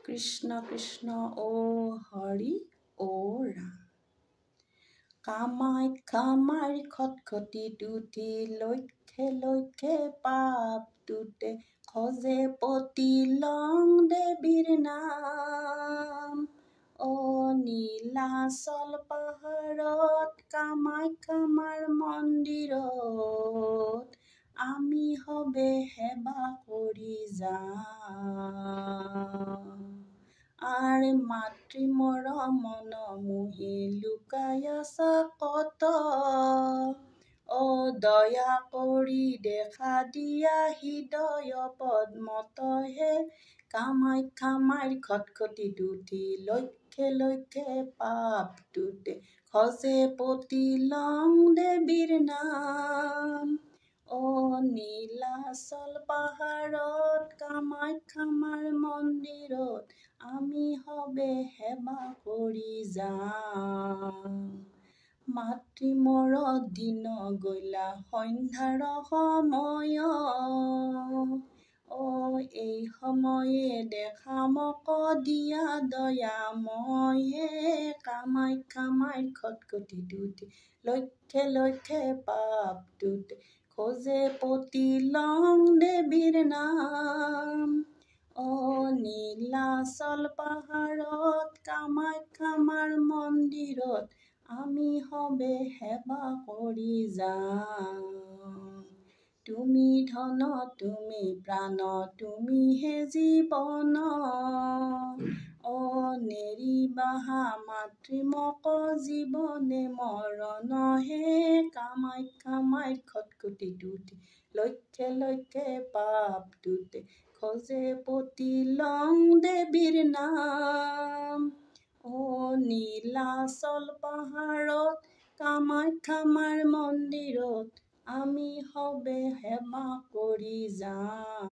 কৃষ্ণ কৃষ্ণ ও হৰি ও ৰাম। কামাখ্যা মাৰ খটখটি টুটি লক্ষে লক্ষে পাপ টুটে খজে পতি লং দেৱীৰ নাম। অ নীলাচল পাহাৰত কামাখ্যা মাৰ মন্দিৰত আমি সবে সেৱা কৰি যাম। আৰ মাতৃ মৰমন মুহি লুকাই আছা কত, অ দয়া কৰি দেখা দিয়া হৃদয় পদ্মত হে। কামাখ্যা মাৰ খটখটি টুটি লক্ষে লক্ষে পাপ টুটে খজে পতি লং দেৱীৰ নাম। অ নীলাচল পাহাৰত কামাখ্যা মাৰ মন্দিৰত আমি সবে সেৱা কৰি যাম। মাতৃ মৰ দিন গলা সন্ধ্যাৰ সময়, অ এই সময়ে দেখা মক দিয়া দয়াময় হে। কামাখ্যা মাৰ খটখটি টুটি লক্ষে লক্ষে পাপ টুটে খজে পতি লং দেৱীৰ নাম। অ নীলাচল পাহাৰত কামাখ্যা মাৰ মন্দিৰত আমি সবে সেৱা কৰি যাম। তুমি ধন তুমি প্ৰাণ তুমিহে জীৱন, অ নেৰিবাহা মাতৃ মক জীৱনে মৰণ হে। কামাখ্যা মাৰ খটখটি টুটি লক্ষে লক্ষে পাপ টুটে খজে পতি লং দেৱীৰ নাম। অ নীলাচল পাহাৰত কামাখ্যা মাৰ মন্দিৰত আমি সবে সেৱা কৰি যাম।